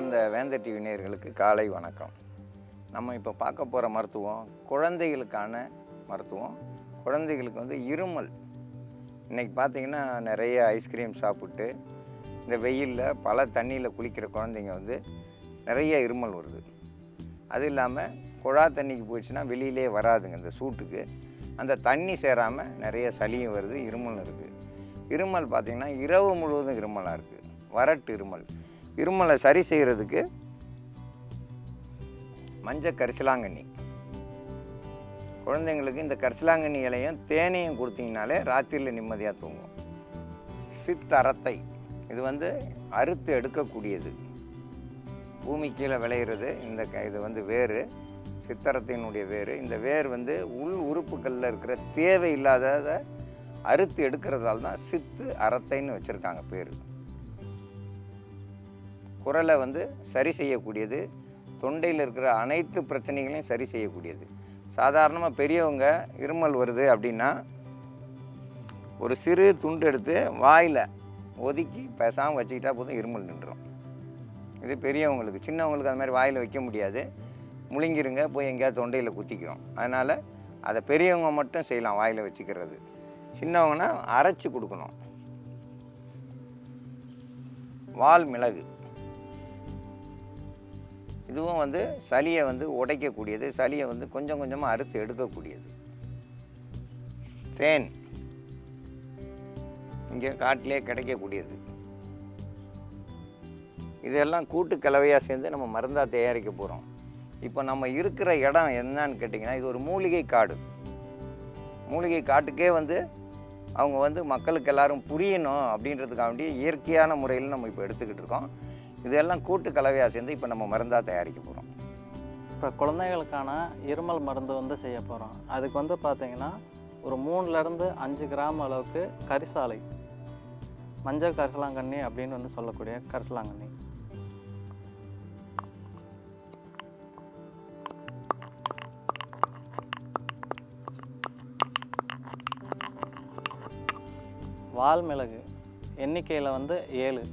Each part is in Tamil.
அன்பார்ந்த வேந்தர் டிவி நேயர்களுக்கு காலை வணக்கம். நம்ம இப்போ பார்க்க போகிற மருத்துவம் குழந்தைகளுக்கான மருத்துவம். குழந்தைகளுக்கு வந்து இருமல். இன்றைக்கி பார்த்திங்கன்னா நிறைய ஐஸ்கிரீம் சாப்பிட்டு இந்த வெயிலில் பல தண்ணியில் குளிக்கிற குழந்தைங்க வந்து நிறைய இருமல் வருது. அது இல்லாமல் குழா தண்ணிக்கு போயிடுச்சுன்னா வெளியிலே வராதுங்க. இந்த சூட்டுக்கு அந்த தண்ணி சேராமல் நிறைய சளியும் வருது, இருமல் இருக்குது. இருமல் பார்த்திங்கன்னா இரவு முழுவதும் இருமலாக இருக்குது, வறட்டு இருமல். இருமலை சரி செய்கிறதுக்கு மஞ்சள் கரிசலாங்கண்ணி, குழந்தைங்களுக்கு இந்த கரிசலாங்கண்ணி இலையும் தேனையும் கொடுத்தீங்கனாலே ராத்திரியில் நிம்மதியாக தூங்கும். சித்தரத்தை, இது வந்து அறுத்து எடுக்கக்கூடியது, பூமி கீழே விளையிறது. இது வந்து வேறு, சித்தரத்தினுடைய வேறு. இந்த வேர் வந்து உள் உறுப்புகளில் இருக்கிற தேவையில்லாத அறுத்து எடுக்கிறதால தான் சித்து அரத்தைன்னு வச்சுருக்காங்க பேர். குரலை வந்து சரி செய்யக்கூடியது, தொண்டையில் இருக்கிற அனைத்து பிரச்சனைகளையும் சரி செய்யக்கூடியது. சாதாரணமாக பெரியவங்க இருமல் வருது அப்படின்னா ஒரு சிறு துண்டு எடுத்து வாயில் ஒதுக்கி பேசாமல் வச்சுக்கிட்டா போதும், இருமல் நின்றுடும். இது பெரியவங்களுக்கு. சின்னவங்களுக்கு அது மாதிரி வாயில் வைக்க முடியாது, முழுங்கிருங்க, போய் எங்கேயாவது தொண்டையில் குத்திக்கிறோம். அதனால் அதை பெரியவங்க மட்டும் செய்யலாம் வாயில் வச்சுக்கிறது. சின்னவங்கன்னா அரைச்சி கொடுக்கணும். வால் மிளகு, இதுவும் வந்து சளியை வந்து உடைக்கக்கூடியது, சளியை வந்து கொஞ்சம் கொஞ்சமாக அறுத்து எடுக்கக்கூடியது. தேன் இங்கே காட்டிலே கிடைக்கக்கூடியது. இதெல்லாம் கூட்டு கலவையாக சேர்ந்து நம்ம மருந்தாக தயாரிக்க போகிறோம். இப்போ நம்ம இருக்கிற இடம் என்னன்னு கேட்டிங்கன்னா, இது ஒரு மூலிகை காடு. மூலிகை காட்டுக்கே வந்து அவங்க வந்து மக்களுக்கு எல்லாரும் புரியணும் அப்படின்றதுக்காக வேண்டிய இயற்கையான முறையில் நம்ம இப்போ எடுத்துக்கிட்டு இருக்கோம். இதெல்லாம் கூட்டு கலவையாக சேர்ந்து இப்போ நம்ம மருந்தாக தயாரிக்க போகிறோம். இப்போ குழந்தைகளுக்கான இருமல் மருந்து வந்து செய்ய போகிறோம். அதுக்கு வந்து பார்த்திங்கன்னா ஒரு 3லேருந்து 5 கிராம் அளவுக்கு கரிசாலை, மஞ்சள் கரிசலாங்கண்ணி அப்படின்னு வந்து சொல்லக்கூடிய கரிசலாங்கண்ணி, வால் மிளகு எண்ணிக்கையில் வந்து 7,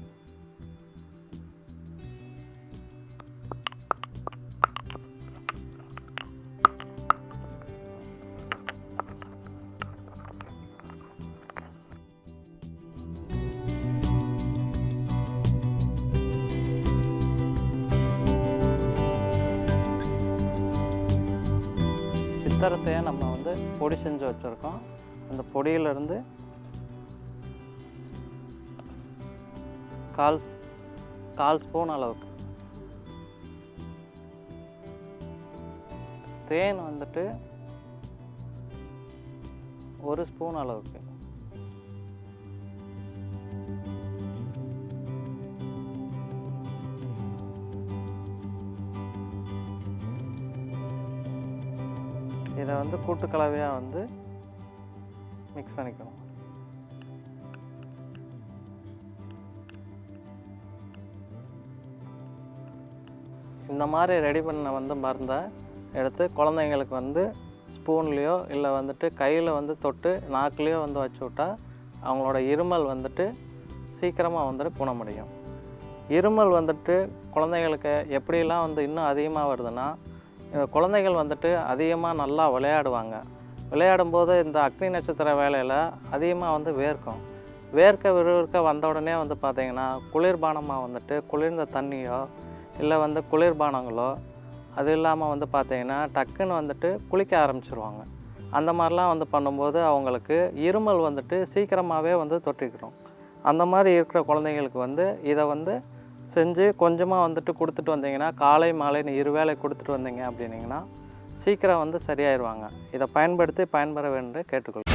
சித்தரத்தையே நம்ம வந்து பொடி செஞ்சு வச்சுருக்கோம். அந்த பொடியிலிருந்து கால் ஸ்பூன் அளவுக்கு. தேன் வந்துட்டு 1 ஸ்பூன் அளவுக்கு. இதை வந்து கூட்டு கலவையாக வந்து மிக்ஸ் பண்ணிக்கணும். இந்த மாதிரி ரெடி பண்ண வந்து மருந்தை எடுத்து குழந்தைங்களுக்கு வந்து ஸ்பூன்லேயோ இல்லை வந்துட்டு கையில் வந்து தொட்டு நாக்குலேயோ வந்து வச்சு விட்டா அவங்களோட இருமல் வந்துட்டு சீக்கிரமாக வந்துட்டு குணமடையும். இருமல் வந்துட்டு குழந்தைங்களுக்கு எப்படிலாம் வந்து இன்னும் அதிகமாக வருதுன்னா, இந்த குழந்தைகள் வந்துட்டு அதிகமாக நல்லா விளையாடுவாங்க. விளையாடும்போது இந்த அக்னி நட்சத்திர வேலையில் அதிகமாக வந்து வேர்க்கும். விறுவிறுக்க வந்த உடனே வந்து பார்த்திங்கன்னா குளிர்பானமாக வந்துட்டு குளிர்ந்த தண்ணியோ இல்லை வந்து குளிர்பானங்களோ, அது இல்லாமல் வந்து பார்த்திங்கன்னா டக்குன்னு வந்துட்டு குளிக்க ஆரம்பிச்சிருவாங்க. அந்த மாதிரிலாம் வந்து பண்ணும்போது அவங்களுக்கு இருமல் வந்துட்டு சீக்கிரமாகவே வந்து தொற்றிக்கிறோம். அந்த மாதிரி இருக்கிற குழந்தைங்களுக்கு வந்து இதை வந்து செஞ்சு கொஞ்சமாக வந்துட்டு கொடுத்துட்டு வந்தீங்கன்னா, காலை மாலைன்னு 2 வேளை கொடுத்துட்டு வந்தீங்க அப்படின்னிங்கன்னா சீக்கிரம் வந்து சரியாயிடுவாங்க. இதை பயன்படுத்தி பயன்பெற வேண்டும் கேட்டுக்கொள்கிறேன்.